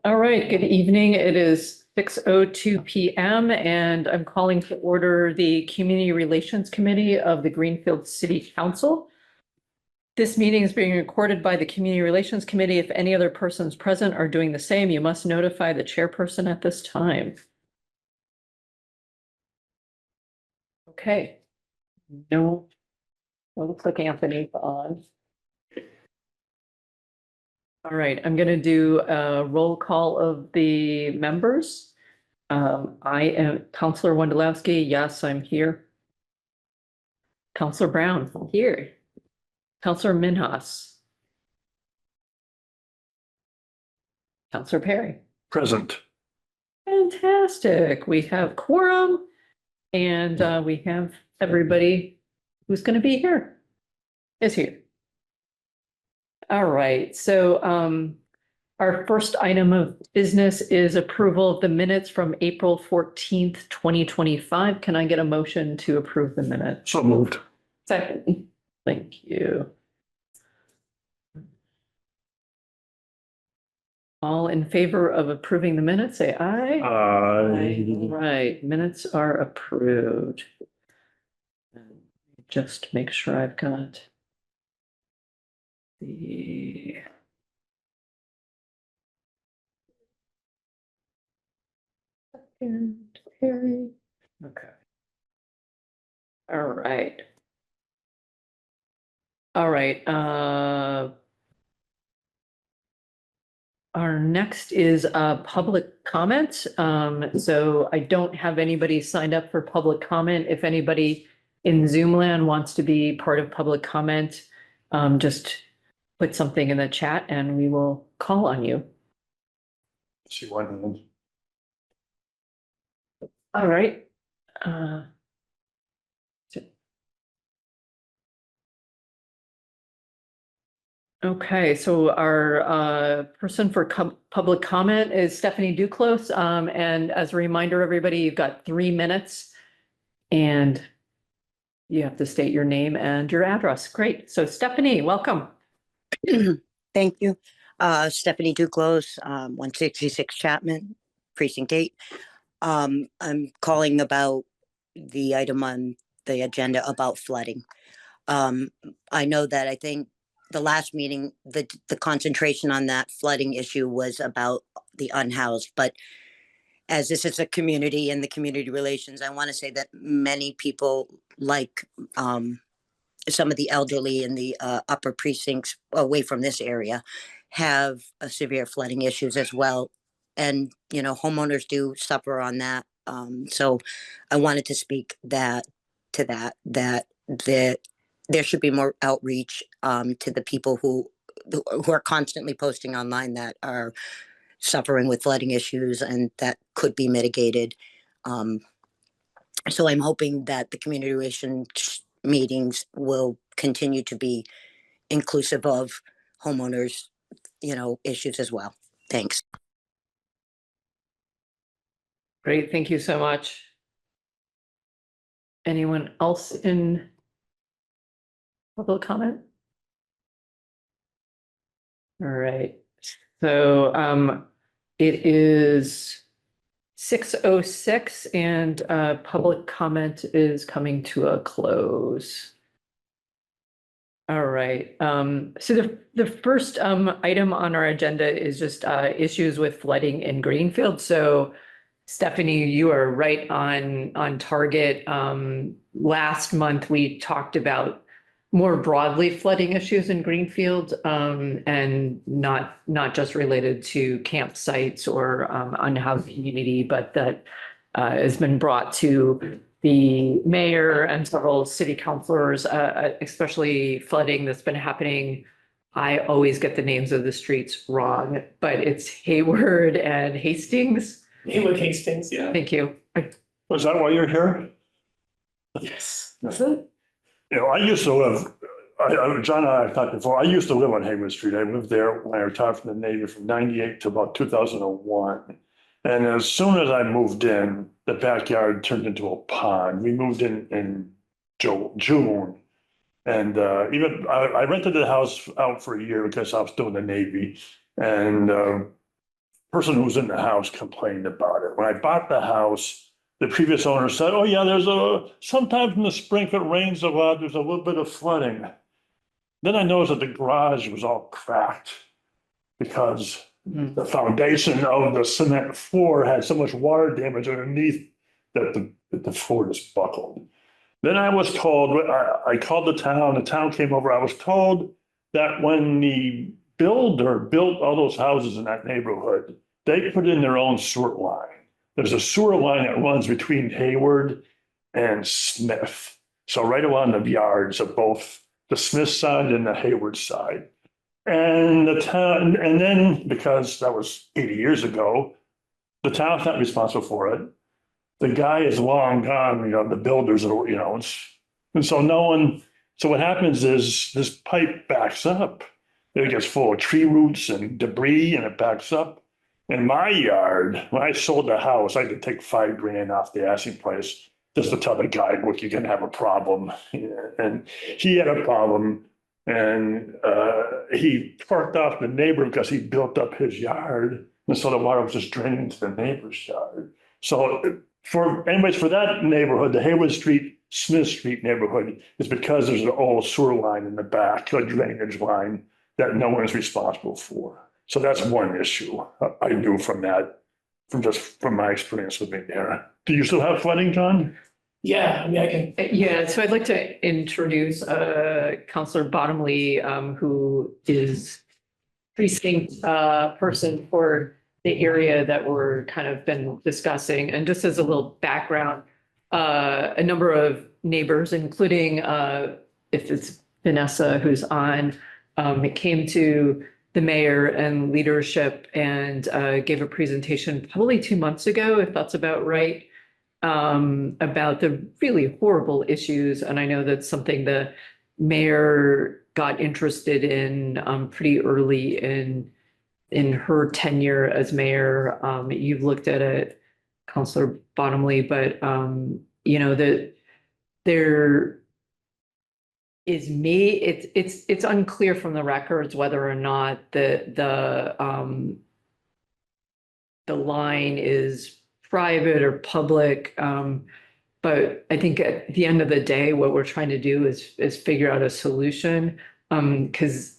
All right, good evening. It is 6:02 PM and I'm calling to order the Community Relations Committee of the Greenfield City Council. This meeting is being recorded by the Community Relations Committee. If any other persons present are doing the same, you must notify the chairperson at this time. Okay. No, well, looks like Anthony's on. All right, I'm going to do a roll call of the members. I am Counselor Wondolowski. Yes, I'm here. Counselor Brown, here. Counselor Minhas. Counselor Perry. Present. Fantastic. We have quorum and we have everybody who's going to be here is here. All right, so our first item of business is approval of the minutes from April 14th, 2025. Can I get a motion to approve the minutes? So moved. Second. Thank you. All in favor of approving the minutes, say aye. Aye. Right, minutes are approved. Just make sure I've got the second Perry. Okay. All right. All right, our next is public comment. So I don't have anybody signed up for public comment. If anybody in Zoom land wants to be part of public comment, just put something in the chat and we will call on you. See one hand. All right. Okay, so our person for public comment is Stephanie Duclos. And as a reminder, everybody, you've got 3 minutes and you have to state your name and your address. Great. So Stephanie, welcome. Thank you. Stephanie Duclos, 166 Chapman, Precinct 8. I'm calling about the item on the agenda about flooding. I know that I think the last meeting, the concentration on that flooding issue was about the unhoused, but as this is a community and the community relations, I want to say that many people like some of the elderly in the upper precincts away from this area have severe flooding issues as well. And, you know, homeowners do suffer on that. So I wanted to speak that there should be more outreach to the people who are constantly posting online that are suffering with flooding issues and that could be mitigated. So I'm hoping that the community relations meetings will continue to be inclusive of homeowners, you know, issues as well. Thanks. Great. Thank you so much. Anyone else in public comment? All right. So it is 6:06 and public comment is coming to a close. All right. So the first item on our agenda is just issues with flooding in Greenfield. So Stephanie, you are right on target. Last month we talked about more broadly flooding issues in Greenfield, and not just related to campsites or unhoused community, but that has been brought to the mayor and several city councilors, especially flooding that's been happening. I always get the names of the streets wrong, but it's Hayward and Hastings. Hayward Hastings, yeah. Thank you. Was that why you're here? Yes. That's it. You know, I used to live, John and I have talked before, I used to live on Hayward Street. I lived there when I retired from the Navy from 98 to about 2001. And as soon as I moved in, the backyard turned into a pond. We moved in June. And even I rented the house out for a year because I was still in the Navy. And person who was in the house complained about it. When I bought the house, the previous owner said, oh yeah, sometimes in the spring, if it rains a lot, there's a little bit of flooding. Then I noticed that the garage was all cracked because the foundation of the cement floor had so much water damage underneath that the floor just buckled. Then I was told, I called the town came over, I was told that when the builder built all those houses in that neighborhood, they put in their own sewer line. There's a sewer line that runs between Hayward and Smith. So right along the yards of both the Smith side and the Hayward side. And the town, and then because that was 80 years ago, the town's not responsible for it. The guy is long gone, the builders are, and so no one, so what happens is this pipe backs up. It gets full of tree roots and debris and it backs up. In my yard, when I sold the house, I had to take $5,000 off the asking price just to tell the guy, look, you're gonna have a problem. And he had a problem. And he parked off the neighbor because he built up his yard. And so the water was just draining into the neighbor's yard. So for that neighborhood, the Hayward Street, Smith Street neighborhood is because there's an old sewer line in the back, a drainage line that no one is responsible for. So that's one issue I knew from my experience living there. Do you still have flooding, John? Yeah, I mean, I can, Yeah, so I'd like to introduce Counselor Bottomley, who is precinct person for the area that we're kind of been discussing. And just as a little background, a number of neighbors, including if it's Vanessa who's on, it came to the mayor and leadership and gave a presentation probably 2 months ago, if that's about right, about the really horrible issues. And I know that's something the mayor got interested in pretty early in her tenure as mayor. You've looked at it, Councillor Bottomley, but that there is it's unclear from the records whether or not the line is private or public. But I think at the end of the day, what we're trying to do is figure out a solution. Because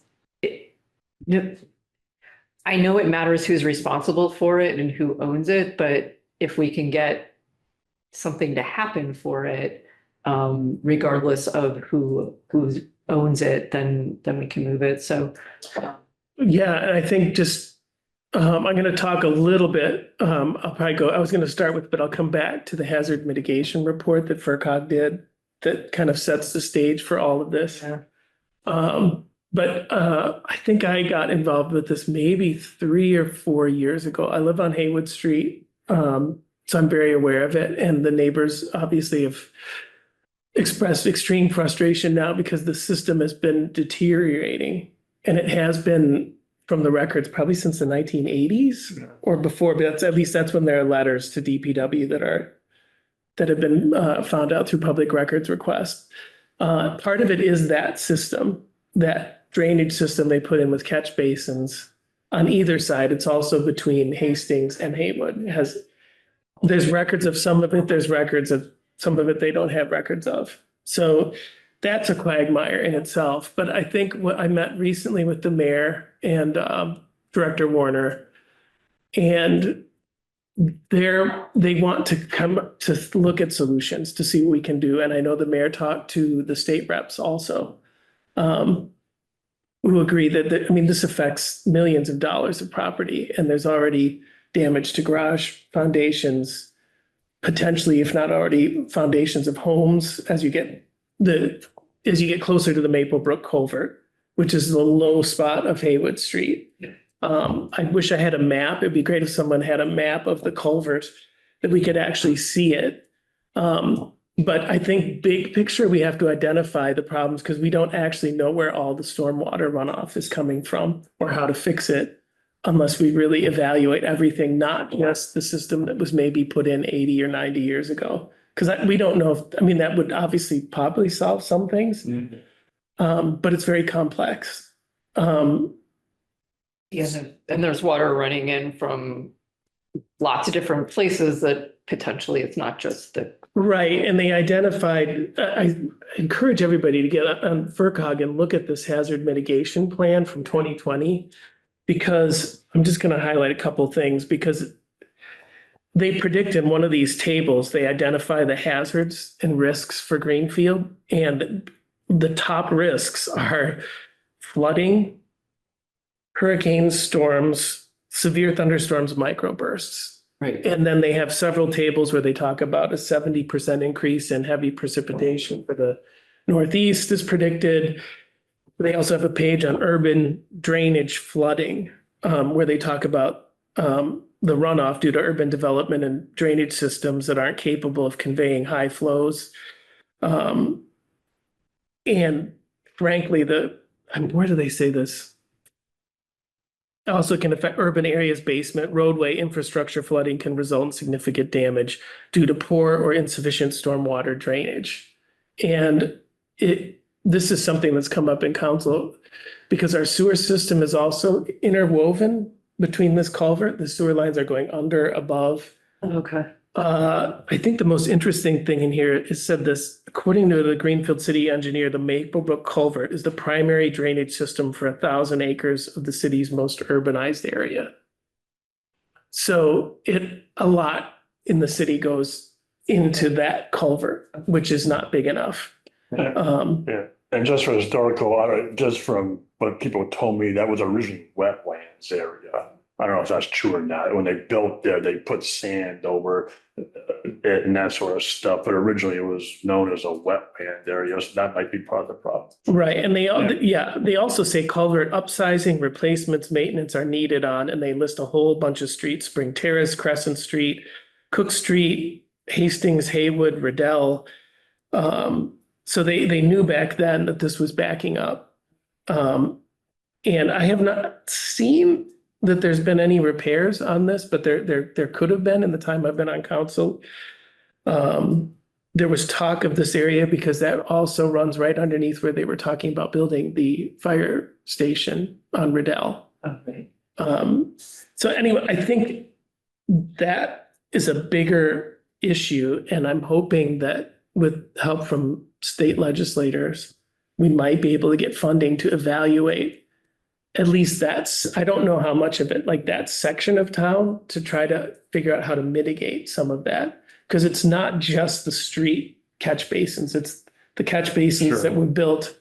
I know it matters who's responsible for it and who owns it, but if we can get something to happen for it, regardless of who owns it, then we can move it. So yeah, and I think just I'm going to talk a little bit. I'll probably go. I was going to start with, but I'll come back to the hazard mitigation report that FERCog did that kind of sets the stage for all of this. Yeah. But I think I got involved with this maybe 3 or 4 years ago. I live on Haywood Street, so I'm very aware of it. And the neighbors obviously have expressed extreme frustration now because the system has been deteriorating. And it has been from the records probably since the 1980s or before, but that's when there are letters to DPW that have been found out through public records requests. Part of it is that system, that drainage system they put in with catch basins on either side. It's also between Hastings and Haywood. There's records of some of it, there's records of some of it they don't have records of. So that's a quagmire in itself. But I think what I met recently with the mayor and Director Warner, and they want to come to look at solutions to see what we can do. And I know the mayor talked to the state reps also, who agree that, this affects millions of dollars of property, and there's already damage to garage foundations, potentially, if not already, foundations of homes as you get closer to the Maplebrook Culvert, which is the low spot of Haywood Street. I wish I had a map. It'd be great if someone had a map of the culvert that we could actually see it. But I think big picture, we have to identify the problems because we don't actually know where all the stormwater runoff is coming from or how to fix it unless we really evaluate everything, not just the system that was maybe put in 80 or 90 years ago. Because we don't know that would obviously probably solve some things, but it's very complex. And there's water running in from lots of different places that potentially it's not just the, Right, and they identified, I encourage everybody to get on FERCog and look at this hazard mitigation plan from 2020. Because I'm just gonna highlight a couple things, because they predict in one of these tables, they identify the hazards and risks for Greenfield. And the top risks are flooding, hurricanes, storms, severe thunderstorms, microbursts. right, And then they have several tables where they talk about a 70% increase in heavy precipitation for the Northeast is predicted. They also have a page on urban drainage flooding, where they talk about the runoff due to urban development and drainage systems that aren't capable of conveying high flows. And frankly, where do they say this? Also can affect urban areas, basement, roadway, infrastructure flooding can result in significant damage due to poor or insufficient stormwater drainage. And this is something that's come up in council because our sewer system is also interwoven between this culvert. The sewer lines are going under, above. okay, I think the most interesting thing in here is said this, according to the Greenfield city engineer, the Maplebrook culvert is the primary drainage system for 1,000 acres of the city's most urbanized area. So a lot in the city goes into that culvert, which is not big enough. Yeah, and just for historical, just from what people told me, that was originally wetlands area. I don't know if that's true or not. When they built there, they put sand over it and that sort of stuff, but originally it was known as a wetland area, so that might be part of the problem. Right, and they also say culvert upsizing, replacements, maintenance are needed on, and they list a whole bunch of streets: Spring Terrace, Crescent Street, Cook Street, Hastings, Haywood, Riddell. So they knew back then that this was backing up. And I have not seen that there's been any repairs on this, but there could have been in the time I've been on council. There was talk of this area because that also runs right underneath where they were talking about building the fire station on Riddell. okay. So anyway, I think that is a bigger issue, and I'm hoping that with help from state legislators, we might be able to get funding to evaluate at least I don't know how much of it, like that section of town, to try to figure out how to mitigate some of that. Because it's not just the street catch basins, it's the catch basins Sure. that were built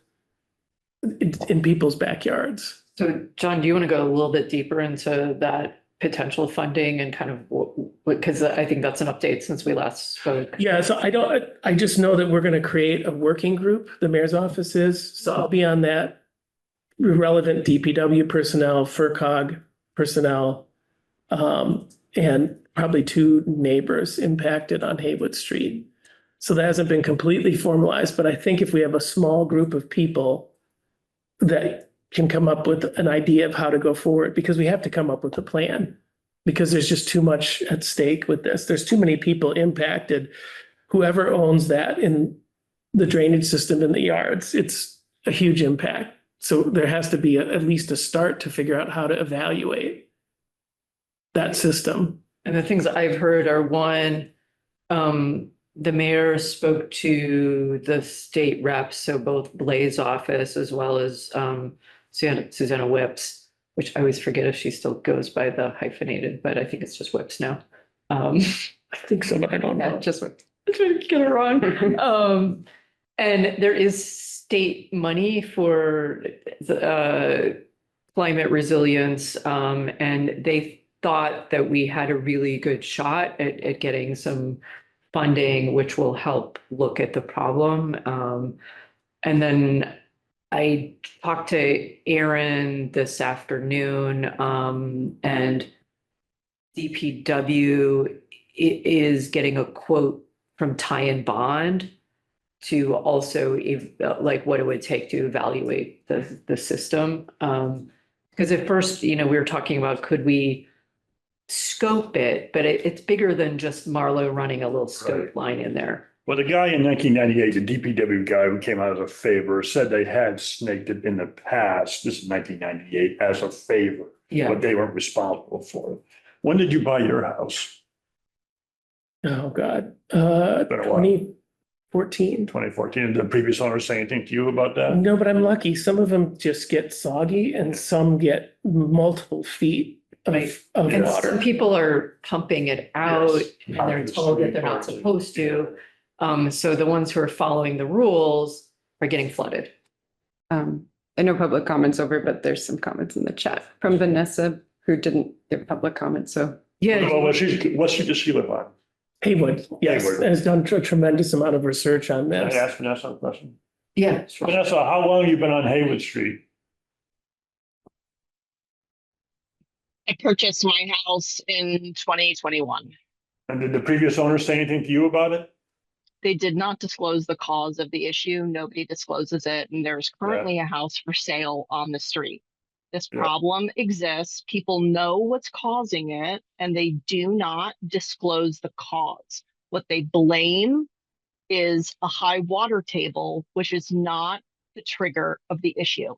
in people's backyards. So John, do you want to go a little bit deeper into that potential funding and kind of what, because I think that's an update since we last spoke. Yeah, so I just know that we're going to create a working group, the mayor's office is, so I'll be on that. Relevant DPW personnel, FERCog personnel, and probably 2 neighbors impacted on Haywood Street. So that hasn't been completely formalized, but I think if we have a small group of people that can come up with an idea of how to go forward, because we have to come up with a plan, because there's just too much at stake with this. There's too many people impacted. Whoever owns that in the drainage system in the yards, it's a huge impact. So there has to be at least a start to figure out how to evaluate that system. And the things I've heard are, one, the mayor spoke to the state reps, so both Blaze office as well as Susanna Whips, which I always forget if she still goes by the hyphenated, but I think it's just Whips now. I think so, but I don't know. Just Whips. I tried to get it wrong. And there is state money for climate resilience, and they thought that we had a really good shot at getting some funding, which will help look at the problem. And then I talked to Aaron this afternoon, and DPW is getting a quote from Ty and Bond to also like what it would take to evaluate the system. Because at first, we were talking about, could we scope it, but it's bigger than just Marlowe running a little scope line in there. Well, the guy in 1998, the DPW guy who came out as a favor, said they had snaked it in the past, this is 1998, as a favor. Yeah. but they weren't responsible for it. When did you buy your house? Oh, God, Been a while. 2014. 2014. Did the previous owner say anything to you about that? No, but I'm lucky. Some of them just get soggy and some get multiple feet Right. of And some water. people are pumping it out Yes. and they're told that they're not supposed to. So the ones who are following the rules are getting flooded. I know public comments over, but there's some comments in the chat from Vanessa who didn't give public comments, so. Yeah. Well, does she live on? Haywood, yes, Haywood. has done a tremendous amount of research on Can I this. ask Vanessa a question? Yeah. sure. Vanessa, how long have you been on Haywood Street? I purchased my house in 2021. And did the previous owner say anything to you about it? They did not disclose the cause of the issue. Nobody discloses it. And there's currently a house for sale on the street. This Yeah. problem exists. People know what's causing it and they do not disclose the cause. What they blame is a high water table, which is not the trigger of the issue.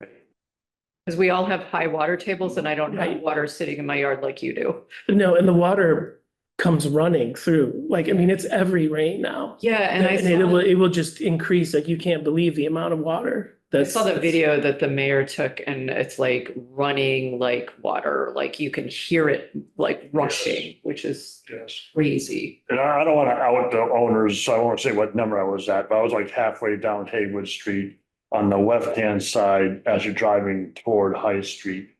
Because we all have high water tables and I don't have Right. water sitting in my yard like you do. No, and the water comes running through, like, I mean, it's every rain now. Yeah, and And it will just increase, like, you can't believe the amount of water. I saw the video that the mayor took and it's like running like water, like you can hear it like rushing, which is Yes. crazy. And I don't want to out the owners, so I won't say what number I was at, but I was like halfway down Haywood Street on the left-hand side as you're driving toward High Street.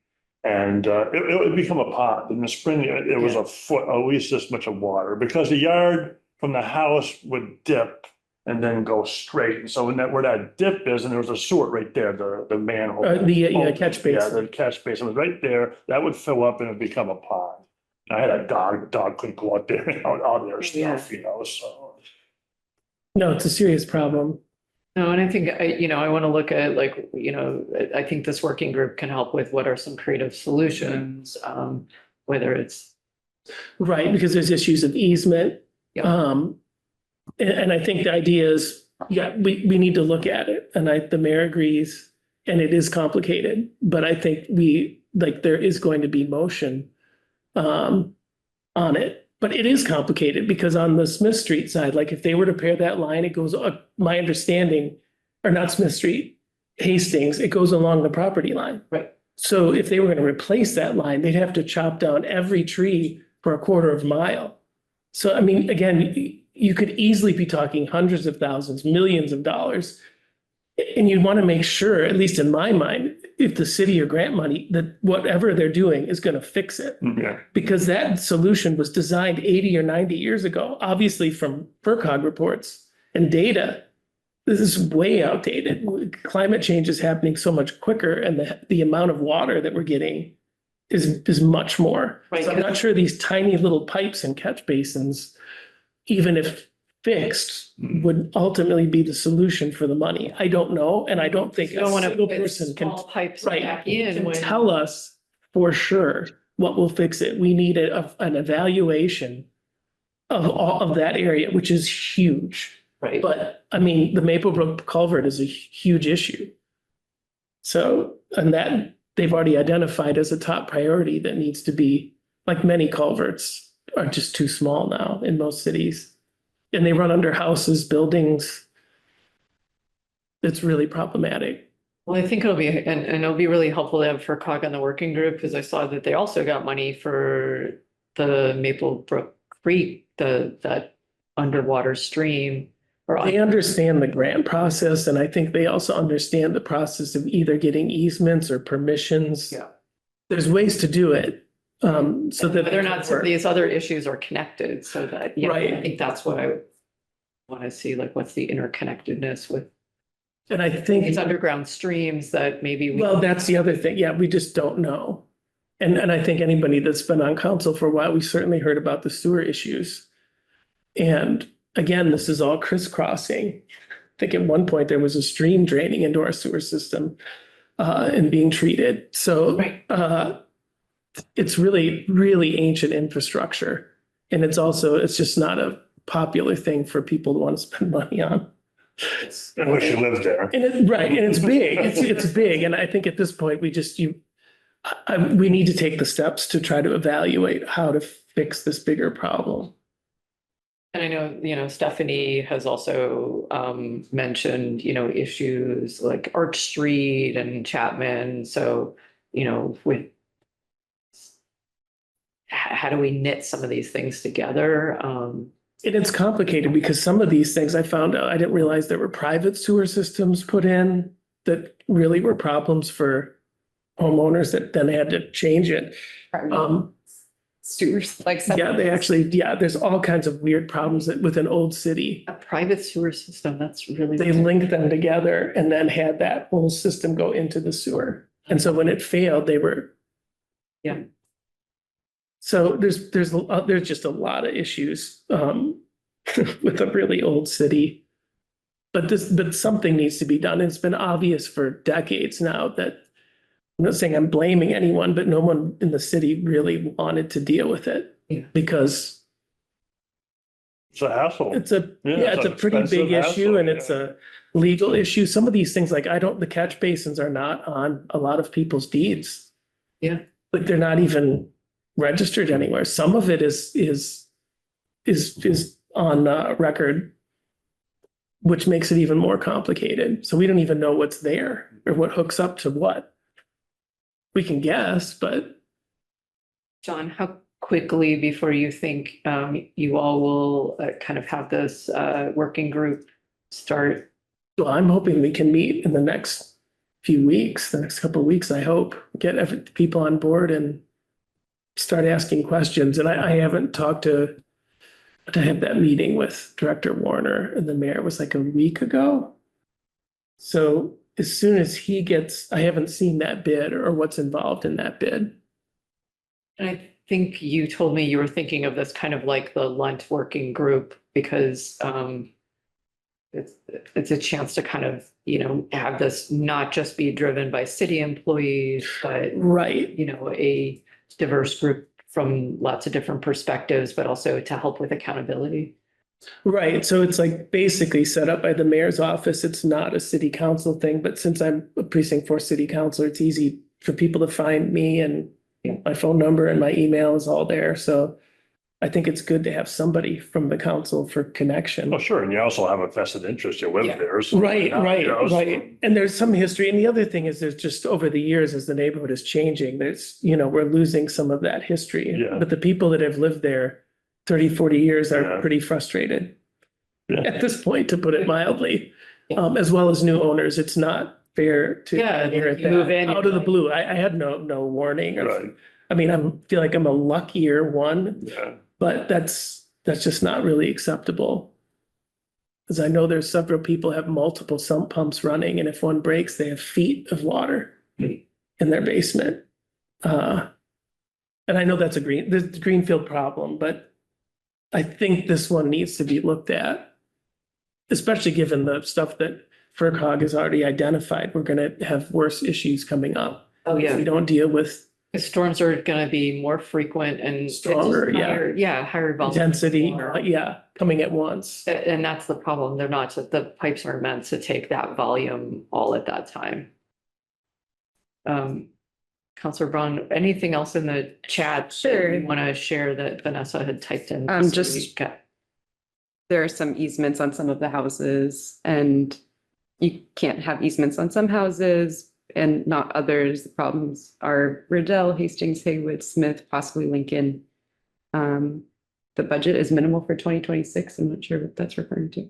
And it would become a pond. In the spring, it was a foot, at least this much of water, because the yard from the house would dip and then go straight. And so where that dip is, and there was a sewer right there, the manhole. Catch Yeah, basin. the catch basin was right there. That would fill up and it'd become a pond. I had a dog, the dog couldn't go out there and out there stuff, you know, so. No, it's a serious problem. No, and I think, I want to look at like, I think this working group can help with what are some creative solutions, whether it's. Right, because there's issues of easement. Yeah. And I think the idea is, we need to look at it, and the mayor agrees, and it is complicated, but I think there is going to be motion on it, but it is complicated because on the Smith Street side, like if they were to pair that line, it goes, my understanding, or not Smith Street, Hastings, it goes along the property line. Right. So if they were going to replace that line, they'd have to chop down every tree for a quarter of a mile. So, I mean, again, you could easily be talking hundreds of thousands, millions of dollars. And you'd want to make sure, at least in my mind, if the city or grant money, that whatever they're doing is going to fix it. Yeah, Because that solution was designed 80 or 90 years ago, obviously from FERCog reports and data. This is way outdated. Climate change is happening so much quicker, and the amount of water that we're getting is much more. Right. So I'm not sure these tiny little pipes and catch basins, even if fixed, would ultimately be the solution for the money. I don't know, and I don't think You a don't want to single put person can small pipes right, back in can when. tell us for sure what will fix it. We need an evaluation of all of that area, which is huge. Right. But I mean, the Maplebrook culvert is a huge issue. So, and that they've already identified as a top priority that needs to be, like many culverts are just too small now in most cities. And they run under houses, buildings. It's really problematic. Well, I think it'll be, and it'll be really helpful to have FERCog on the working group, because I saw that they also got money for the Maplebrook Creek, that underwater stream. They understand the grant process, and I think they also understand the process of either getting easements or permissions. Yeah. There's ways to do it, so that. Whether or not some of these other issues are connected, so that, I Right. think that's what I want to see, like, what's the interconnectedness with And I think, these underground streams that maybe. well, that's the other thing. Yeah, we just don't know. And I think anybody that's been on council for a while, we certainly heard about the sewer issues. And again, this is all crisscrossing. I think at one point there was a stream draining into our sewer system and being treated. So Right. it's really, really ancient infrastructure. And it's just not a popular thing for people to want to spend money on. I wish you lived there. And right, and it's big, it's big, and I think at this point, we need to take the steps to try to evaluate how to fix this bigger problem. And I know, Stephanie has also mentioned, issues like Arch Street and Chapman. So, with how do we knit some of these things together? And it's complicated because some of these things I found out, I didn't realize there were private sewer systems put in that really were problems for homeowners that then had to change it. Sewers, like. Yeah, there's all kinds of weird problems with an old city. A private sewer system, that's really. They linked them together and then had that whole system go into the sewer. And so when it failed, they were. Yeah. So there's just a lot of issues with a really old city. But something needs to be done. It's been obvious for decades now that, I'm not saying I'm blaming anyone, but no one in the city really wanted to deal with it. Yeah. Because It's a hassle. it's a it's an pretty big expensive issue hassle, and it's yeah. a legal issue. Some of these things, like the catch basins are not on a lot of people's deeds. Yeah. Like they're not even registered anywhere. Some of it is on record, which makes it even more complicated. So we don't even know what's there or what hooks up to what. We can guess, but John, how quickly before you think you all will kind of have this working group start? well, I'm hoping we can meet in the next few weeks, the next couple of weeks, I hope, get people on board and start asking questions. And I haven't talked to have that meeting with Director Warner and the mayor was like a week ago. So as soon as he gets, I haven't seen that bid or what's involved in that bid. And I think you told me you were thinking of this kind of like the Lunt working group because it's a chance to kind of, have this not just be driven by city employees, but, Right. A diverse group from lots of different perspectives, but also to help with accountability. Right. So it's like basically set up by the mayor's office. It's not a city council thing, but since I'm a precinct 4 city councilor, it's easy for people to find me and my phone number and my email is all there. So I think it's good to have somebody from the council for connection. Oh, sure. And you also have a vested interest. You live Yeah. there. so Right, why not, right, you know, so- right. And there's some history. And the other thing is there's just over the years, as the neighborhood is changing, we're losing some of that history. Yeah. But the people that have lived there 30, 40 years are Yeah. pretty frustrated Yeah. at this point, to put it mildly. Yeah. As well as new owners. It's not fair to Yeah, inherit you move that in, out you're of the like- blue. I had no warning. Right. I mean, feel like I'm a luckier one. Yeah. But that's just not really acceptable. Because I know there's several people have multiple sump pumps running, and if one breaks, they have feet of water in their basement. And I know that's the greenfield problem, but I think this one needs to be looked at. Especially given the stuff that FERCog has already identified, we're gonna have worse issues coming up. Oh, If we don't deal with The storms are gonna be more frequent and it's just Stronger, yeah. higher volume. intensity, water. coming at once. And that's the problem. The pipes aren't meant to take that volume all at that time. Counselor Braun, anything else in the chat? Sure. You want to share that Vanessa had typed in? There are some easements on some of the houses and you can't have easements on some houses and not others. The problems are Riddell, Hastings, Haywood, Smith, possibly Lincoln. The budget is minimal for 2026. I'm not sure what that's referring to.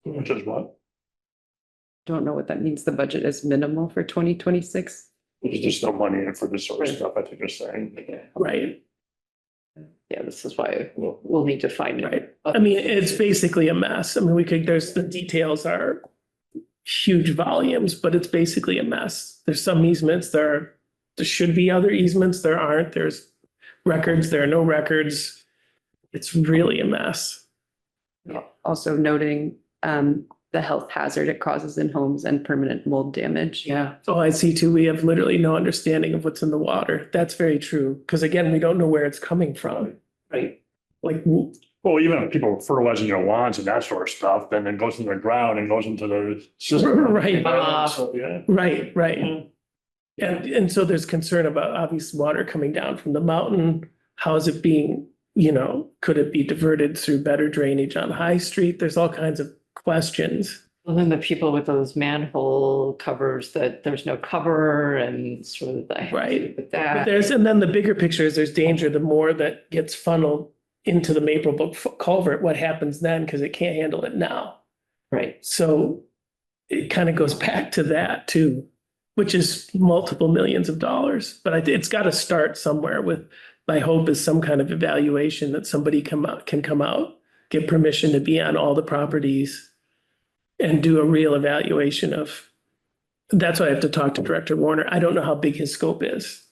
Which is what? Don't know what that means. The budget is minimal for 2026. There's just no money in for this sort of stuff, I think you're saying. Right, Yeah, this is why we'll need to find it. right. I mean, it's basically a mess. I mean, the details are huge volumes, but it's basically a mess. There's some easements, there should be other easements, there aren't. There's records, there are no records. It's really a mess. Also noting the health hazard it causes in homes and permanent mold damage. Yeah, Oh, I see too. We have literally no understanding of what's in the water. That's very true. Because again, we don't know where it's coming from. right. Like, Well, even if people fertilizing their lawns and that sort of stuff, then it goes into the ground and goes into the system. Right. So, yeah. right. And so there's concern about obvious water coming down from the mountain. How is it being, could it be diverted through better drainage on High Street? There's all kinds of questions. Well, then the people with those manhole covers that there's no cover and sort of the. Right. With But that. and then the bigger picture is there's danger, the more that gets funneled into the Maple Brook culvert, what happens then? Because it can't handle it now. Right. So it kind of goes back to that too, which is multiple millions of dollars. But it's got to start somewhere with, my hope is some kind of evaluation that somebody can come out, get permission to be on all the properties and do a real evaluation of, that's why I have to talk to Director Warner. I don't know how big his scope is.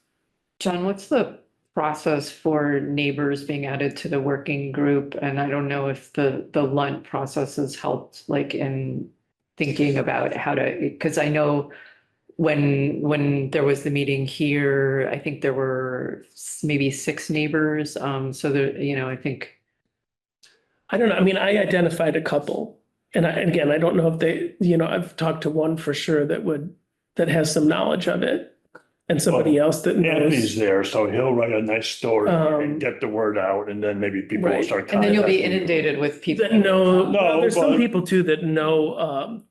John, what's the process for neighbors being added to the working group? And I don't know if the LUNT process has helped, like in thinking about how to, because I know when there was the meeting here, I think there were maybe 6 neighbors. So there, I think. I don't know. I mean, I identified a couple. And again, I don't know if they, I've talked to one for sure that has some knowledge of it. And somebody else that Anthony's knows. there, so he'll write a nice story and get the word out, and then maybe people will Right. start. And then you'll be contacting you. inundated with people. That know, No, there's some but- people too that know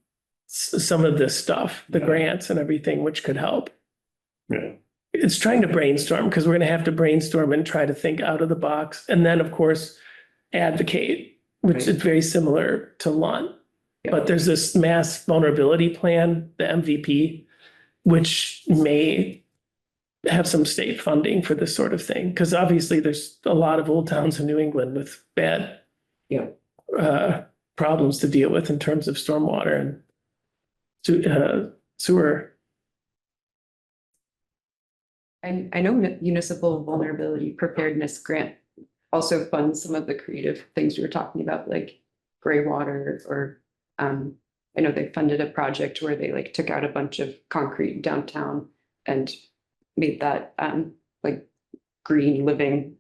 some of this stuff, the Yeah. grants and everything, which could help. Yeah, It's trying to brainstorm because we're going to have to brainstorm and try to think out of the box. And then, of course, advocate, which is very similar to LUNT. Yeah. But there's this mass vulnerability plan, the MVP, which may have some state funding for this sort of thing. Because obviously there's a lot of old towns in New England with bad Yeah. problems to deal with in terms of stormwater and sewer. I know municipal vulnerability preparedness grant also funds some of the creative things you were talking about, like gray water, or I know they funded a project where they like took out a bunch of concrete downtown and made that like green living,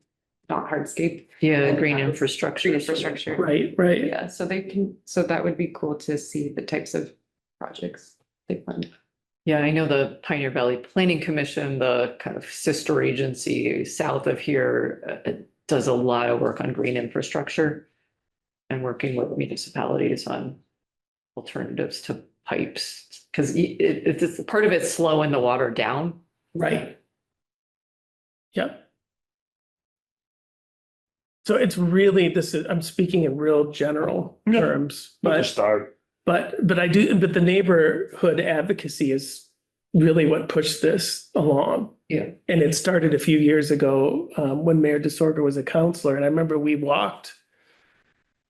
not hardscape. Yeah, green infrastructure. Green infrastructure. Right. Yeah, so that would be cool to see the types of projects they fund. Yeah, I know the Pioneer Valley Planning Commission, the kind of sister agency south of here, does a lot of work on green infrastructure and working with municipalities on alternatives to pipes, because it's part of it slowing the water down. Right. Yep. So it's really, I'm speaking in real general Yeah. terms, but to but start, but the neighborhood advocacy is really what pushed this along. Yeah. And it started a few years ago, when Mayor DeSorger was a counselor, and I remember we walked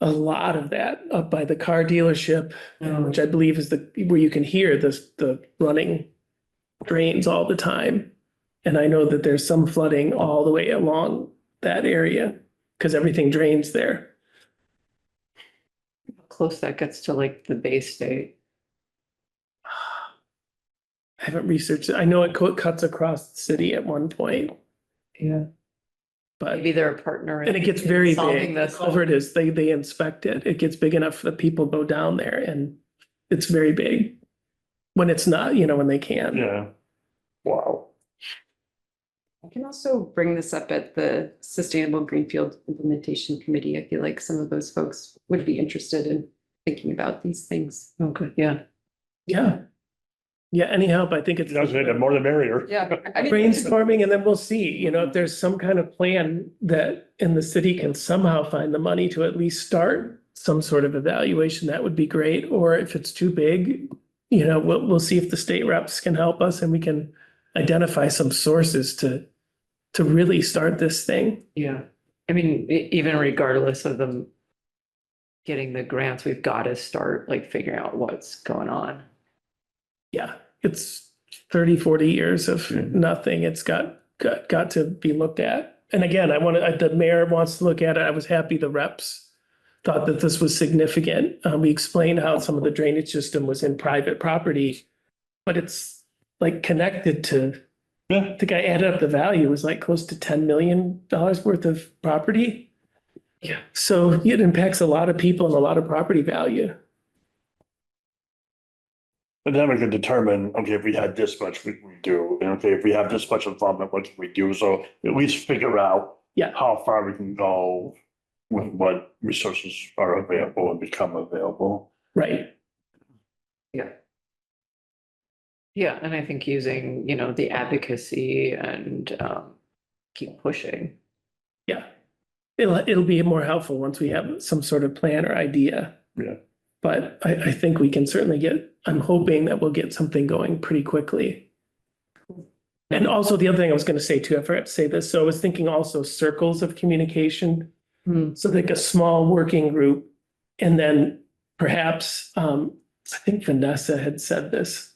a lot of that up by the car dealership, which I believe is where you can hear the running drains all the time. And I know that there's some flooding all the way along that area because everything drains there. How close that gets to like the Bay State. I haven't researched it. I know it cuts across the city at one point, Yeah. but, Maybe they're a partner. and it gets in very solving big. The this. culvert is, they inspect it. It gets big enough that people go down there and it's very big. When it's not, when they can. yeah. Wow. I can also bring this up at the Sustainable Greenfield Implementation Committee. I feel like some of those folks would be interested in thinking about these things. Okay, yeah. Yeah. Yeah, any help, I think it's The more the merrier. Yeah. I mean, brainstorming, and then we'll see, if there's some kind of plan that, and the city can somehow find the money to at least start some sort of evaluation, that would be great. Or if it's too big, we'll see if the state reps can help us and we can identify some sources to really start this thing. Yeah. I mean, even regardless of them getting the grants, we've got to start like figuring out what's going on. Yeah, it's 30, 40 years of Mhm. nothing. It's got to be looked at. And again, the mayor wants to look at it. I was happy the reps thought that this was significant. We explained how some of the drainage system was in private property, but it's like connected to, Yeah. I think I added up the value, it was like close to $10 million worth of property. Yeah. So it impacts a lot of people and a lot of property value. And then we could determine, okay, if we had this much, we do, and okay, if we have this much involvement, what can we do? So at least figure out Yeah. how far we can go with what resources are available and become available. Right. Yeah. Yeah, and I think using, the advocacy and keep pushing. Yeah. It'll be more helpful once we have some sort of plan or idea. Yeah. But I think we can certainly I'm hoping that we'll get something going pretty quickly. And also the other thing I was gonna say too, I forgot to say this, so I was thinking also circles of communication. Hmm. So like a small working group, and then perhaps, I think Vanessa had said this,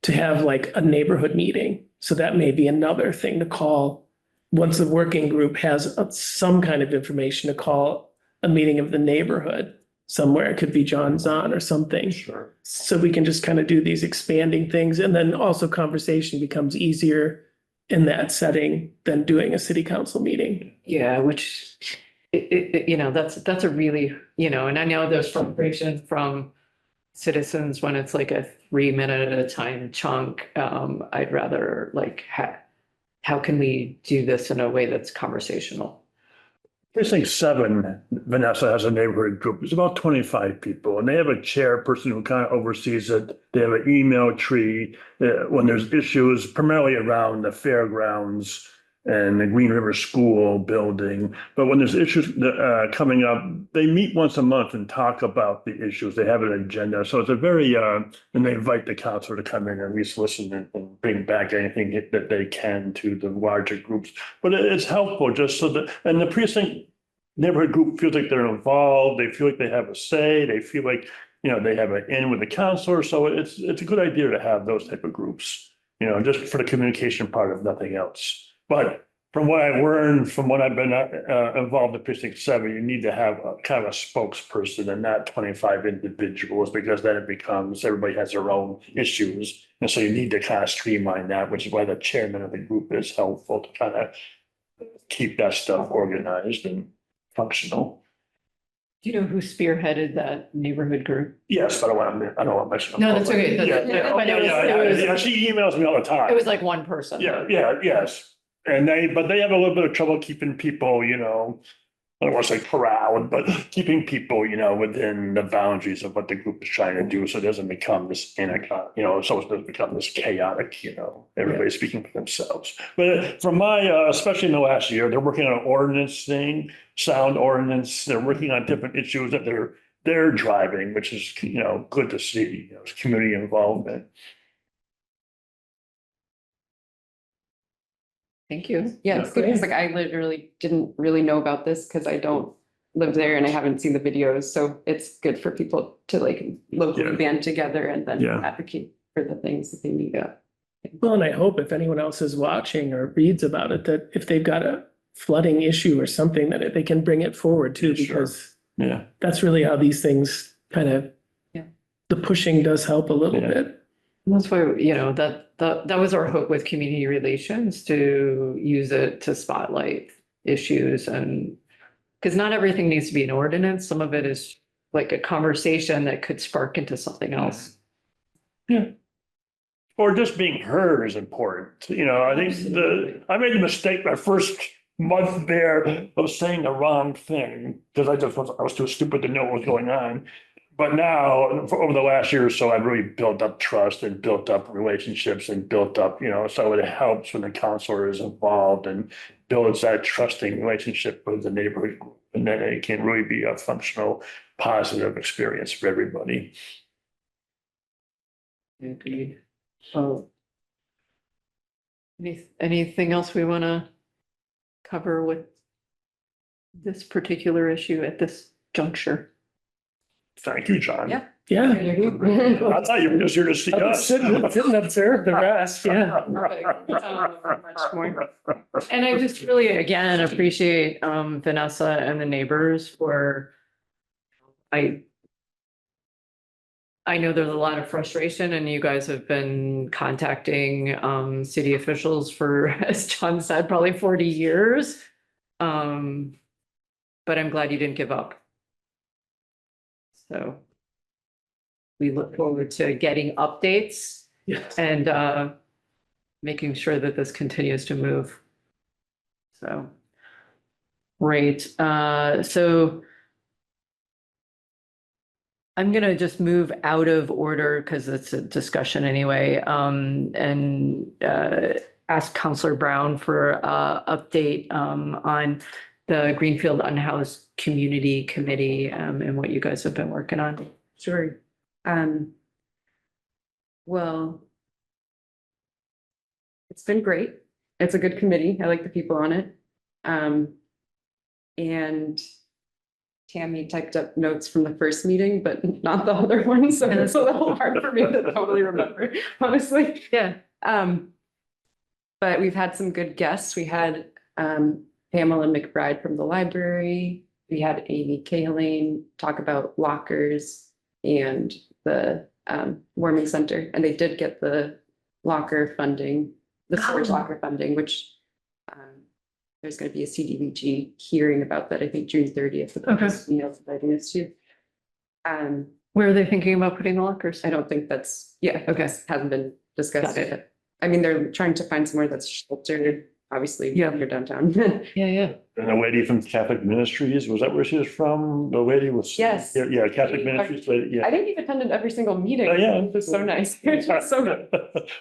to have like a neighborhood meeting. So that may be another thing to call, once the working group has some kind of information, to call a meeting of the neighborhood somewhere. It could be John's on or something. Sure. So we can just kind of do these expanding things, and then also conversation becomes easier in that setting than doing a city council meeting. Yeah, which, that's a really, and I know there's frustration from citizens when it's like a 3 minute at a time chunk. I'd rather like, how can we do this in a way that's conversational? Precinct 7, Vanessa has a neighborhood group. It's about 25 people, and they have a chairperson who kind of oversees it. They have an email tree when there's issues, primarily around the fairgrounds and the Green River School building. But when there's issues coming up, they meet once a month and talk about the issues. They have an agenda. So it's a very, and they invite the council to come in and at least listen and bring back anything that they can to the larger groups. But it's helpful just so that, and the precinct neighborhood group feels like they're involved. They feel like they have a say. They feel like, they have an in with the counselor. So it's a good idea to have those type of groups, just for the communication part of nothing else. But from what I learned, from what I've been involved in precinct 7, you need to have a kind of a spokesperson and not 25 individuals, because then it becomes everybody has their own issues. And so you need to kind of streamline that, which is why the chairman of the group is helpful to kind of keep that stuff organized and functional. Do you know who spearheaded that neighborhood group? Yes, but I don't want to mention. No, that's okay. Yeah, But yeah, she emails me all the time. It was like one person. Yeah, yes. And but they have a little bit of trouble keeping people, I don't want to say corralled, but keeping people, within the boundaries of what the group is trying to do. So it doesn't become this so it doesn't become this chaotic, everybody speaking for themselves. But from especially in the last year, they're working on an ordinance thing, sound ordinance. They're working on different issues that they're driving, which is, good to see, community involvement. Thank you. Yeah, it's good, because like I literally didn't really know about this because I don't live there and I haven't seen the videos. So it's good for people to like locally Yeah. band together and then Yeah. advocate for the things that they need. Well, and I hope if anyone else is watching or reads about it, that if they've got a flooding issue or something, that they can bring it forward too, Sure. because Yeah. that's really how these things kind of, Yeah. the pushing does help a little Yeah. bit. And that's why, that was our hope with community relations, to use it to spotlight issues, and because not everything needs to be an ordinance. Some of it is like a conversation that could spark into something else. Or just being heard is important. I think Absolutely. I made the mistake my first month there of saying the wrong thing, because I was too stupid to know what was going on. But now, over the last year or so, I've really built up trust and built up relationships and built up, so it helps when the counselor is involved and builds that trusting relationship with the neighborhood group. And then it can really be a functional, positive experience for everybody. Agreed. Oh. Anything else we want to cover with this particular issue at this juncture? Thank you, John. Yeah. Yeah. I thought you were just here to see us. Sit and observe the rest, yeah. Much more. And I just really, again, appreciate Vanessa and the neighbors for, I know there's a lot of frustration, and you guys have been contacting city officials for, as John said, probably 40 years. But I'm glad you didn't give up. So we look forward to getting updates Yes. and making sure that this continues to move. So, great. So I'm gonna just move out of order because it's a discussion anyway, and ask Counselor Brown for update on the Greenfield Unhoused Community Committee and what you guys have been working on. Sure. Well, it's been great. It's a good committee. I like the people on it. And Tammy typed up notes from the first meeting, but not the other one, so it's a little hard for me to totally remember, honestly. Yeah. But we've had some good guests. We had Pamela McBride from the library. We had Amy Kaling talk about lockers and the warming center, and they did get the locker funding, the storage locker funding, which there's going to be a CDBG hearing about that, I think June 30th. Okay. Emails that ideas too. Where are they thinking about putting the lockers? I don't think that's, yeah, Okay. hasn't been discussed Got it. yet. I mean, they're trying to find somewhere that's sheltered, obviously, Yeah. near downtown. Yeah, yeah. And the lady from Catholic Ministries, was that where she was from? The lady was. Yes. Yeah, Catholic Ministries, lady, yeah. I think you've attended every single meeting. Oh, yeah. It was so nice. It's just so good.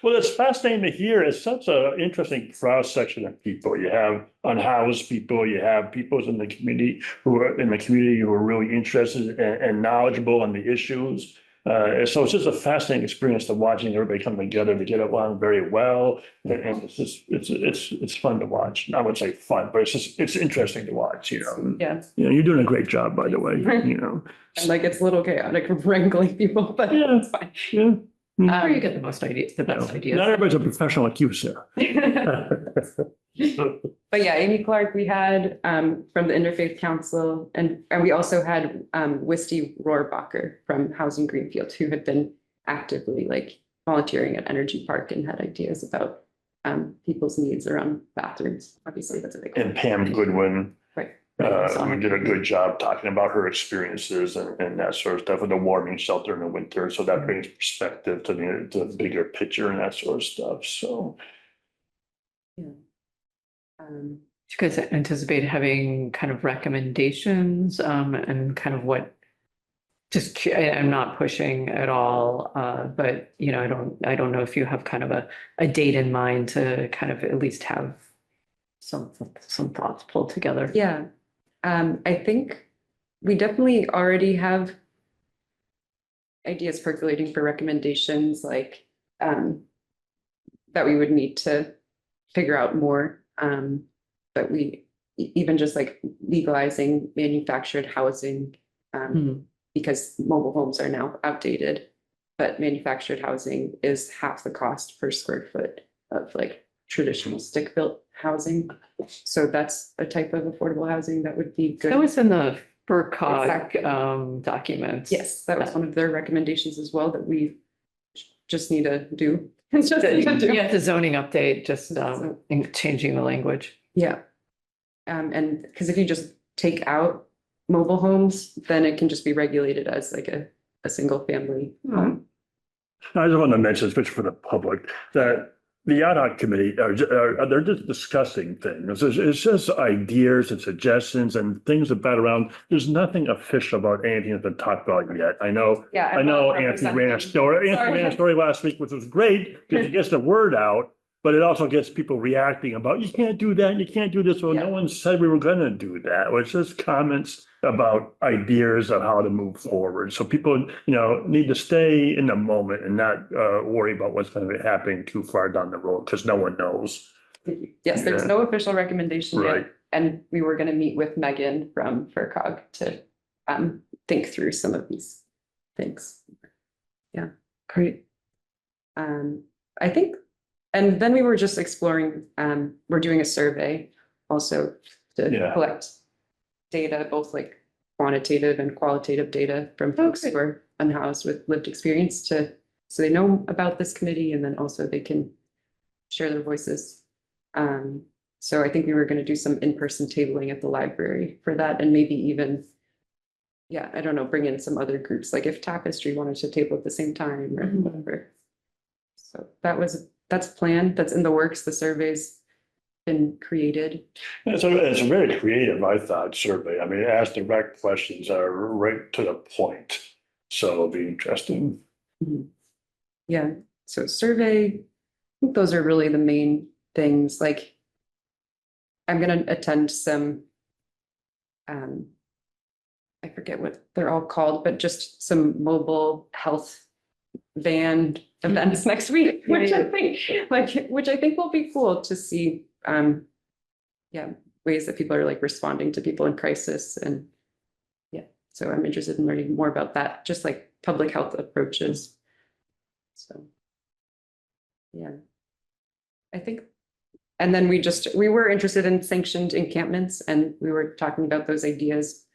Well, it's fascinating to hear. It's such an interesting cross section of people. You have unhoused people, you have people in the community who are really interested and knowledgeable on the issues. So it's just a fascinating experience to watching everybody come together to get along very well. And it's just, it's fun to watch. I would say fun, but it's interesting to watch, you know. Yeah, You're doing a great job, by the way, you know. and like it's a little chaotic wrangling people, but Yeah. it's fine. Yeah. Where you get the most ideas, the best ideas. Not everybody's a professional like you, Sarah. But yeah, Amy Clark, we had from the Interfaith Council, and we also had Wisty Rohrbacher from Housing Greenfield, who had been actively like volunteering at Energy Park and had ideas about people's needs around bathrooms. Obviously, that's a big And one. Pam Goodwin, Right. we did a good job talking about her experiences and that sort of stuff with the warming shelter in the winter. So that brings perspective to the bigger picture and that sort of stuff. So. Um, Do you guys anticipate having kind of recommendations and kind of what? I'm not pushing at all, but you know, I don't know if you have kind of a date in mind to kind of at least have some thoughts pulled together. Yeah, I think we definitely already have ideas percolating for recommendations, like that we would need to figure out more. But even just like legalizing manufactured housing, because mobile homes are now outdated, but manufactured housing is half the cost per square foot of like traditional stick-built housing. So that's a type of affordable housing that would be good. That was in the FERCog Exactly. documents. Yes, that was one of their recommendations as well, that we just need to do. It's just need to do. Yeah, the zoning update, just So- changing the language. Yeah. And because if you just take out mobile homes, then it can just be regulated as like a single family home. I just want to mention, especially for the public, that the ad hoc committee they're just discussing things. It's just ideas and suggestions and things about around. There's nothing official about anything that's been talked about yet. I know Yeah. I know Anthony ran a story, last week, which was great because it gets the word out, but it also gets people reacting about, you can't do that, and you can't do this. Well, no Yeah. one said we were gonna do that. It's just comments about ideas of how to move forward. So people, need to stay in the moment and not worry about what's going to be happening too far down the road, because no one knows. Yes, there's Yeah. no official recommendation Right. yet. And we were gonna meet with Megan from FERCog to think through some of these things. Great. I think, and then we were just exploring, we're doing a survey also to Yeah. collect data, both like quantitative and qualitative data from folks who Okay. are unhoused with lived experience so they know about this committee, and then also they can share their voices. So I think we were going to do some in-person tabling at the library for that, and maybe even yeah, I don't know, bring in some other groups, like if Tapestry wanted to table at the same time or Mhm. whatever. So that's planned, that's in the works, the survey's been created. It's a very creative, I thought, survey. I mean, ask direct questions that are right to the point. So it'll be interesting. Yeah, so survey, I think those are really the main things, like. I'm gonna attend some. I forget what they're all called, but just some mobile health van events next week, which I think, which I think will be cool to see. Yeah, ways that people are like responding to people in crisis and. Yeah, so I'm interested in learning more about that, just like public health approaches. So. Yeah. I think. And then we were interested in sanctioned encampments and we were talking about those ideas.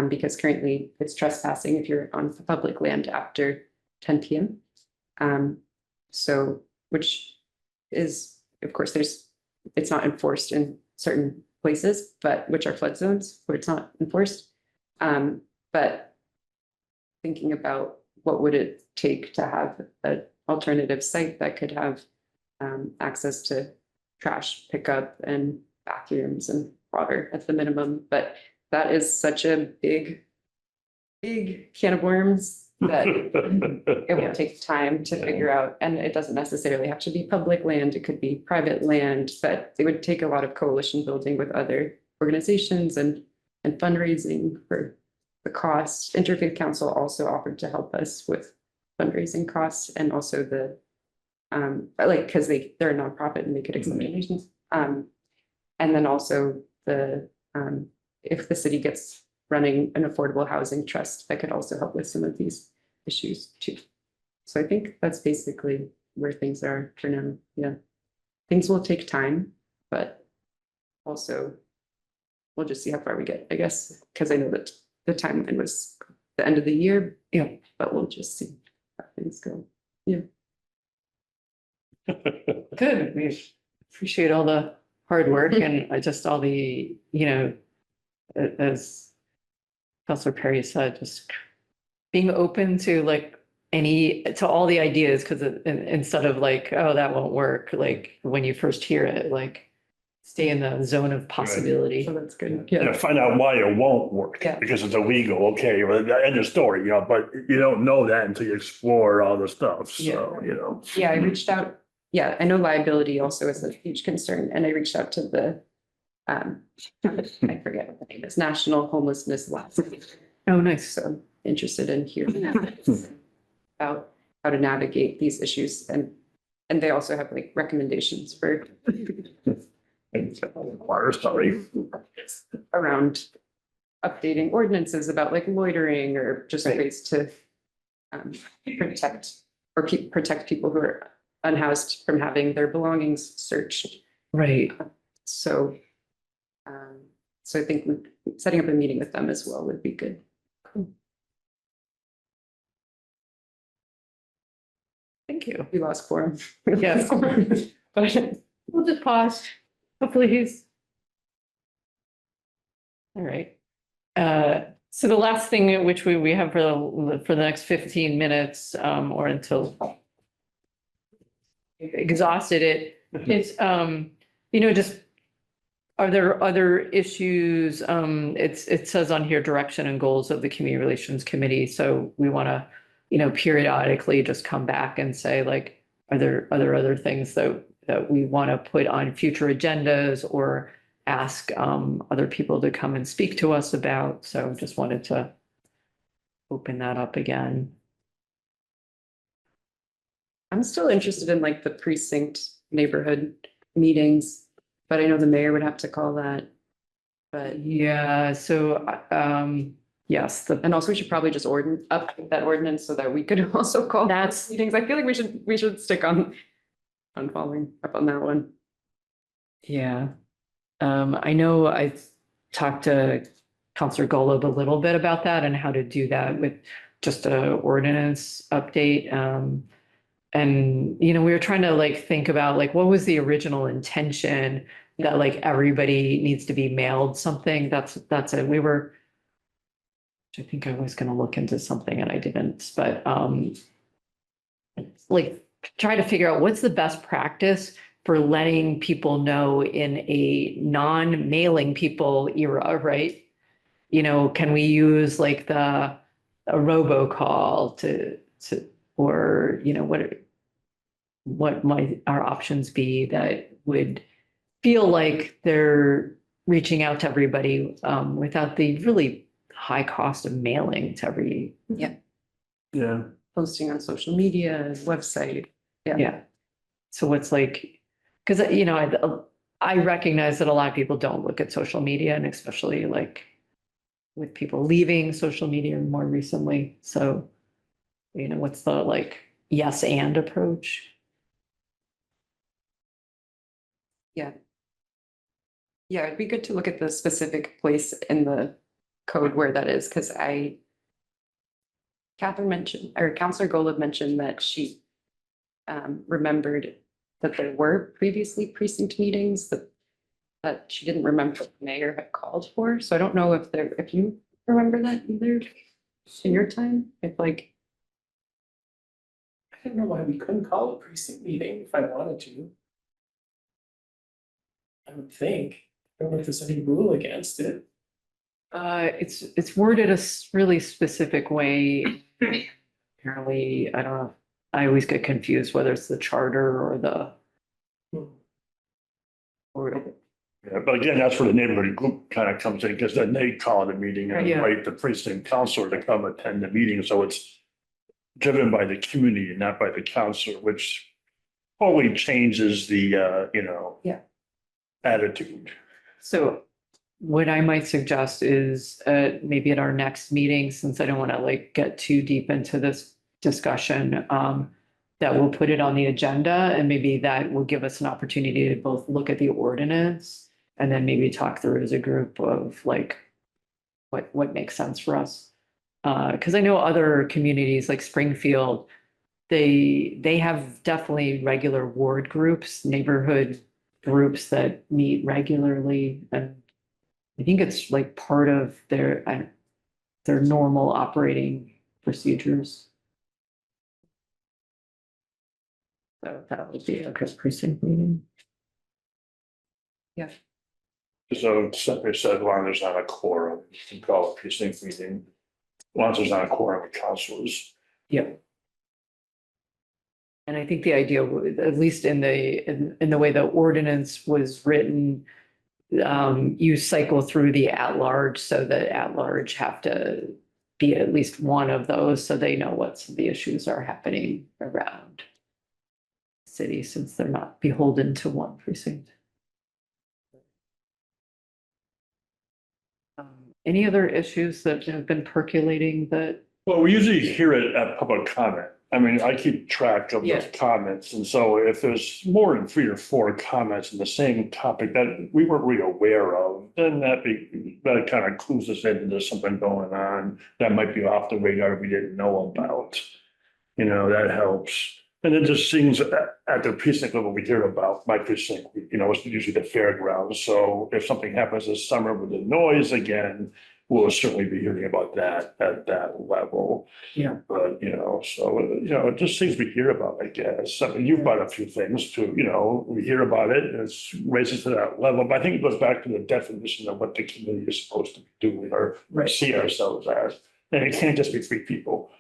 Because currently it's trespassing if you're on public land after 10 PM. So, which is, of course, it's not enforced in certain places, but which are flood zones where it's not enforced. But thinking about what would it take to have an alternative site that could have access to trash pickup and bathrooms and water at the minimum, but that is such a big can of worms that it will take time to figure out. And it doesn't necessarily have to be public land, it could be private land, but it would take a lot of coalition building with other organizations and fundraising for the cost. Interfaith Council also offered to help us with fundraising costs and also the like, because they're a nonprofit and they could accept donations. And then also the if the city gets running an affordable housing trust, that could also help with some of these issues too. So I think that's basically where things are for now. Yeah. Things will take time, but also we'll just see how far we get, I guess, because I know that the timeline was the end of the year. Yeah, but we'll just see how things go. Yeah. Good. We appreciate all the hard work and just all the, as Counselor Perry said, just being open to like to all the ideas, because instead of like, oh, that won't work, like when you first hear it, like stay in the zone of possibility. So that's good. Yeah, find out why it won't work, Yeah. because it's illegal, okay, well, end of story, but you don't know that until you explore all the stuff, so, Yeah, I reached out. Yeah, I know liability also is a huge concern, and I reached out to the I forget what the name is, National Homelessness Lab. Oh, nice. So I'm interested in hearing about how to navigate these issues, and they also have like recommendations for Water, sorry. around updating ordinances about like loitering or just Right. ways to protect protect people who are unhoused from having their belongings searched. Right. So, so I think setting up a meeting with them as well would be good. Thank you. We lost quorum. Yes. But We'll just pause. Hopefully he's. All right. So the last thing which we have for the next 15 minutes, or until we've exhausted it, is, just, are there other issues? It says on here, direction and goals of the Community Relations Committee. So we want to, periodically just come back and say, like, are there other things that we want to put on future agendas or ask other people to come and speak to us about? So just wanted to open that up again. I'm still interested in like the precinct neighborhood meetings, but I know the mayor would have to call that. But Yeah, so yes, and also we should probably just up that ordinance so that we could also call That's- meetings. I feel like we should stick on following up on that one. yeah. I know I talked to Counselor Golub a little bit about that and how to do that with just a ordinance update. And, we were trying to like think about like, what was the original intention that like everybody needs to be mailed something? That's it. which I think I was gonna look into something and I didn't, but like try to figure out what's the best practice for letting people know in a non-mailing people era, right? You know, can we use like a robocall or, you know, what might our options be that would feel like they're reaching out to everybody without the really high cost of mailing to every, Mm-hmm. Yeah. Posting on social media, website. yeah. So what's like, because, you know, I recognize that a lot of people don't look at social media and especially like with people leaving social media more recently. So, you know, what's the like yes and approach? Yeah, it'd be good to look at the specific place in the code where that is, because Catherine mentioned, or Counselor Golub mentioned that she remembered that there were previously precinct meetings that she didn't remember what the mayor had called for. So I don't know if you remember that either in your time, if like, I don't know why we couldn't call a precinct meeting if I wanted to. I would think. I don't know if there's any rule against it. It's worded a really specific way. Apparently, I don't know. I always get confused whether it's the charter or or Yeah, but again, that's where the neighborhood group kind of comes in, because then they call the meeting and Yeah. invite the precinct counselor to come attend the meeting, so it's driven by the community, not by the counselor, which totally changes the, you know. Yeah. Attitude. so what I might suggest is maybe at our next meeting, since I don't want to like get too deep into this discussion, that we'll put it on the agenda and maybe that will give us an opportunity to both look at the ordinance and then maybe talk through as a group of like what makes sense for us. Because I know other communities like Springfield, they have definitely regular ward groups, neighborhood groups that meet regularly, and I think it's like part of their normal operating procedures. So that would be a good precinct meeting. So simply said, as long as there's not a quorum, you can call a precinct meeting. As long as there's not a quorum of counselors. Yep. And I think the idea, at least in the way the ordinance was written, you cycle through the at-large, so the at-large have to be at least one of those, so they know what the issues are happening around the city, since they're not beholden to one precinct. Any other issues that have been percolating that? Well, we usually hear it at public comment. I mean, I keep track of Yeah. the comments, and so if there's more than 3 or 4 comments in the same topic that we weren't really aware of, then that kind of clues us in there's something going on that might be off the radar we didn't know about. You know, that helps. And then just things at the precinct level we hear about. My precinct, you know, it's usually the fairgrounds. So if something happens this summer with the noise again, we'll certainly be hearing about that at that level. Yeah. But, you know, so, you know, just things we hear about, I guess. I mean, you've brought a few things too, you know, we hear about it and it's raises to that level. But I think it goes back to the definition of what the community is supposed to be doing or Right. see ourselves as. And it can't just be 3 people.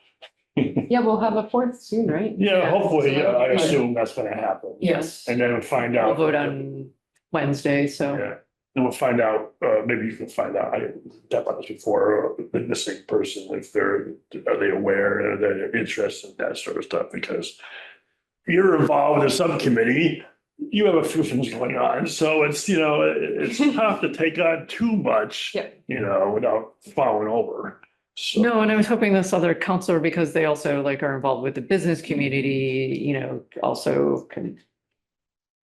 yeah, we'll have a fourth soon, right? Yeah, hopefully, I assume that's gonna happen. Yes. And then we'll find We'll out. vote on Wednesday, so. Yeah, and we'll find out, maybe you can find out, I didn't talk about this before, the missing person, if are they aware, are they interested in that sort of stuff, because you're involved in a subcommittee, you have a few things going on, so it's, you know, it's tough to take on too much, Yeah. you know, without falling over. So, No, and I was hoping this other counselor, because they also like are involved with the business community, you know, also can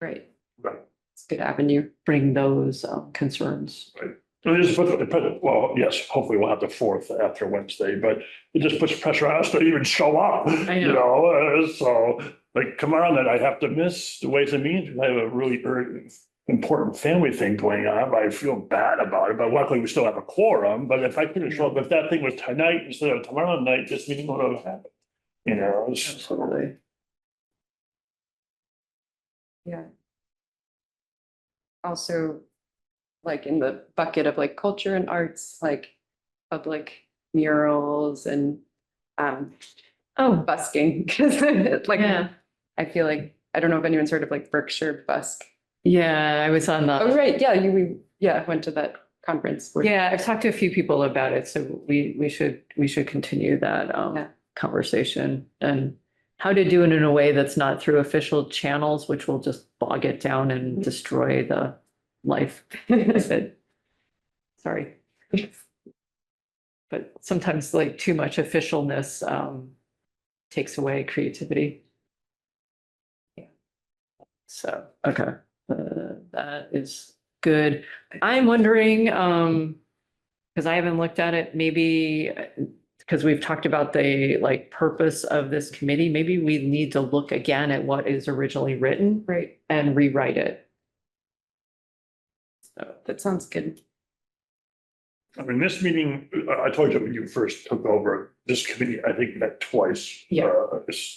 Right, right. it's a good avenue. bring those concerns. So it just puts, well, yes, hopefully we'll have the 4th after Wednesday, but it just puts pressure on us to even show up. I You know, so like tomorrow night I have to miss the Ways and Means. I have a really urgent important family thing going on, but I feel bad about it, but luckily we still have a quorum, but if I couldn't show up, if that thing was tonight instead of tomorrow night, this meeting would have happened. You know, it's- Absolutely. Yeah. Also, like in the bucket of like culture and arts, like public murals and Oh, busking, because like yeah. I feel like, I don't know if anyone's heard of like Berkshire Busk. Yeah, I was on Oh, the, right, yeah, went to that conference. where- yeah, I've talked to a few people about it, so we should continue that Yeah. conversation and how to do it in a way that's not through official channels, which will just bog it down and destroy the life of it. Sorry. But sometimes like too much officialness takes away creativity. Yeah. So, okay, that is good. I'm wondering, because I haven't looked at it, maybe because we've talked about the like purpose of this committee, maybe we need to look again at what is originally written Right, and rewrite it. So, that sounds good. I mean, this meeting, I told you when you first took over, this committee, I think met twice. Yeah.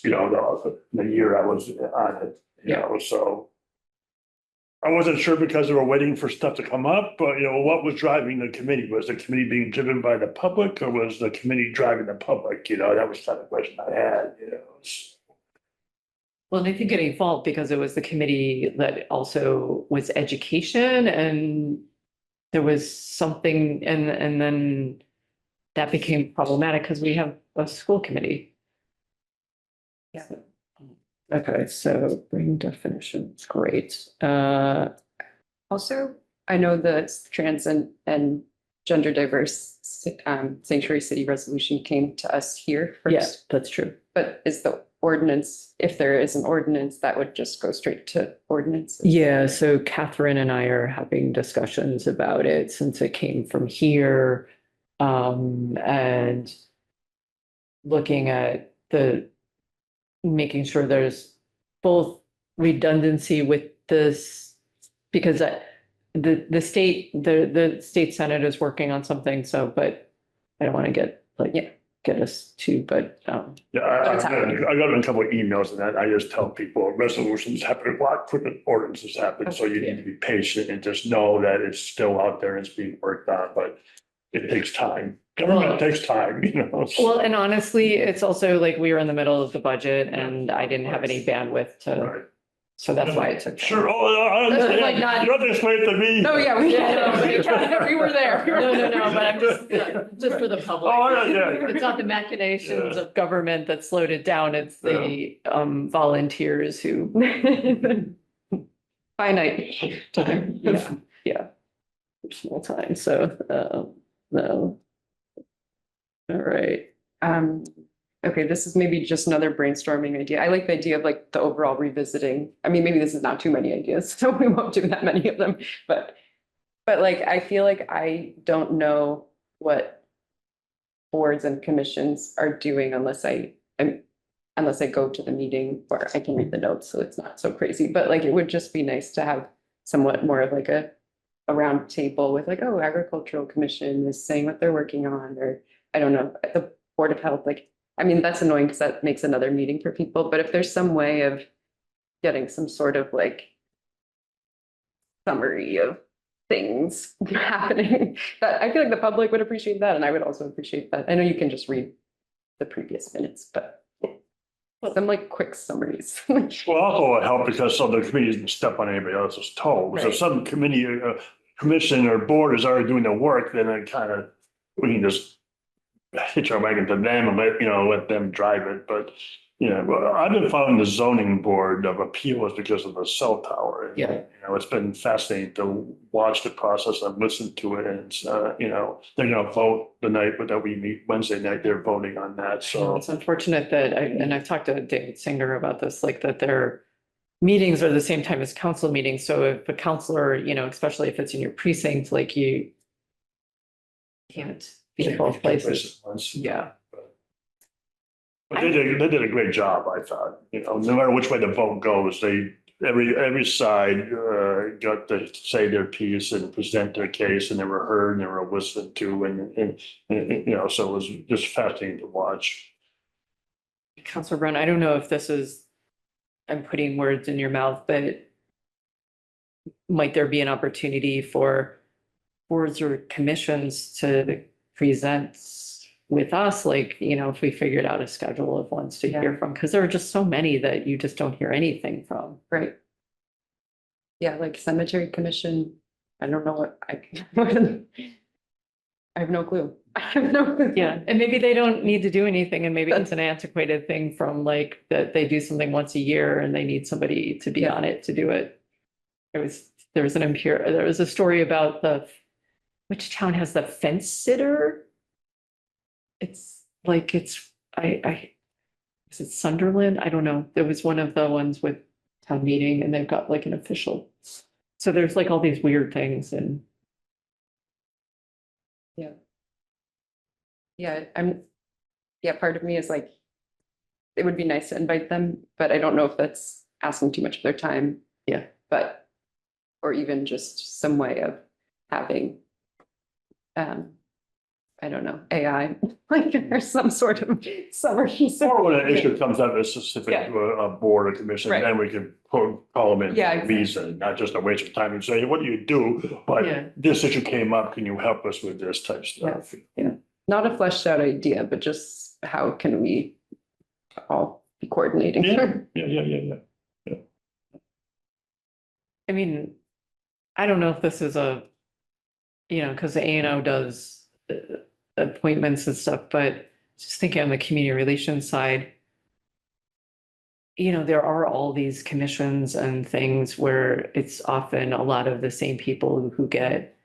You know, the year I was on it, you Yeah. know, so. I wasn't sure because they were waiting for stuff to come up, but you know, what was driving the committee? Was the committee being driven by the public or was the committee driving the public? You know, that was kind of the question I had, you know. well, and I think it evolved because it was the committee that also was education and there was something and then that became problematic because we have a school committee. Yeah. Okay, so bring definitions, great. Also, I know the trans and gender diverse sanctuary city resolution came to us here Yeah, first. that's true. But is the ordinance, if there is an ordinance, that would just go straight to ordinance? Yeah, so Catherine and I are having discussions about it since it came from here. And looking at making sure there's both redundancy with this, because the state senate is working on something, so, but I don't want to get us to, but, Yeah, I got a couple of emails and that I just tell people resolutions happen a lot quicker than ordinances happen. So you need to be patient and just know that it's still out there and it's being worked on, but it takes time. Government takes time, you know. well, and honestly, it's also like we were in the middle of the budget and I didn't have any bandwidth to, Right. so that's why it took. Sure, I understand. Like not- You don't have to explain it to me. No, yeah, Yeah. we were there. No, but I'm just for the public. Oh, yeah. It's not the machinations of government that slowed it down, it's the volunteers who. Finite time. Yeah. Small time, so, no. All right, Okay, this is maybe just another brainstorming idea. I like the idea of like the overall revisiting. I mean, maybe this is not too many ideas, so we won't do that many of them, but like, I feel like I don't know what boards and commissions are doing unless I go to the meeting or I can read the notes, so it's not so crazy, but like, it would just be nice to have somewhat more of like a round table with like, oh, agricultural commission is saying what they're working on, or I don't know, the Board of Health, like, I mean, that's annoying because that makes another meeting for people, but if there's some way of getting some sort of like summary of things happening, that I feel like the public would appreciate that, and I would also appreciate that. I know you can just read the previous minutes, but some like quick summaries. Well, also it helped because some of the committee doesn't step on anybody else's toes. If Right. some committee, commission or board is already doing the work, then it kind of, we can just hitch our wagon to them and let them drive it. But, well, I've been following the zoning board of appeals because of the cell tower. And, Yeah. It's been fascinating to watch the process and listen to it. And it's, they're going to vote the night that we meet Wednesday night. They're voting on that. so So, it's unfortunate that and I've talked to David Singer about this, like that their meetings are the same time as council meetings, so if a counselor, especially if it's in your precinct, like you can't be in both places, yeah. But they did a great job, I thought, no matter which way the vote goes, they every side, got to say their piece and present their case, and they were heard and they were listened to, and, you know, so it was just fascinating to watch. Counselor Brown, I don't know if this is, I'm putting words in your mouth, but might there be an opportunity for boards or commissions to present with us, like, you know, if we figured out a schedule of ones to hear from, because there are just so many that you just don't hear anything from. Right. Yeah, like cemetery commission, I don't know what I I have no clue. I have no clue. Yeah, and maybe they don't need to do anything, and maybe it's an antiquated thing from like that they do something once a year and they need somebody to be Yeah. on it to do it. There was a story about which town has the fence sitter? It's like, is it Sunderland? I don't know. There was one of the ones with town meeting and they've got like an official. So there's like all these weird things and. Yeah, part of me is like, it would be nice to invite them, but I don't know if that's asking too much of their time. Yeah. But, or even just some way of having, I don't know, AI, like there's some sort of summary. Or when an issue comes up that's specific Yeah. to a board or commission, Right. then we can call them in. Yeah, for a exactly. reason, not just a waste of time and say, what do you do? Yeah. But this issue came up, can you help us with this type stuff? Not a fleshed out idea, but just how can we all be coordinating? Yeah. I mean, I don't know if this is because the A&O does appointments and stuff, but just thinking on the community relations side, there are all these commissions and things where it's often a lot of the same people who get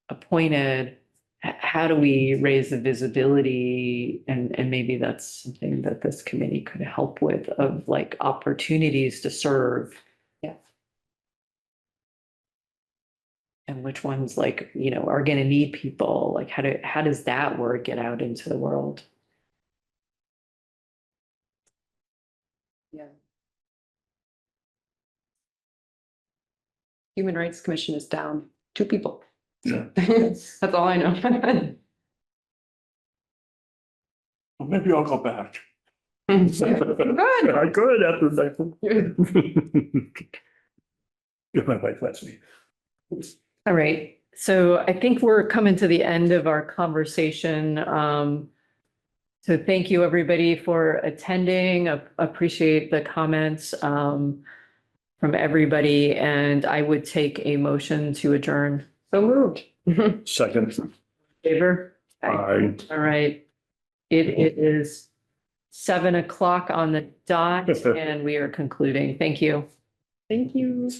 appointed. How do we raise the visibility? And maybe that's something that this committee could help with, of like opportunities to serve. Yeah. And which ones are going to need people, like how does that word get out into the world? Yeah. Human Rights Commission is down 2 people. Yeah. That's all I know. Well, maybe I'll go back. Good. I could after that. If my wife lets me. All right, so I think we're coming to the end of our conversation. So thank you, everybody, for attending. Appreciate the comments from everybody, and I would take a motion to adjourn. So moved. Second. Favor? Aye. All right. It is 7 o'clock on the dot, and we are concluding. Thank you. Thank you.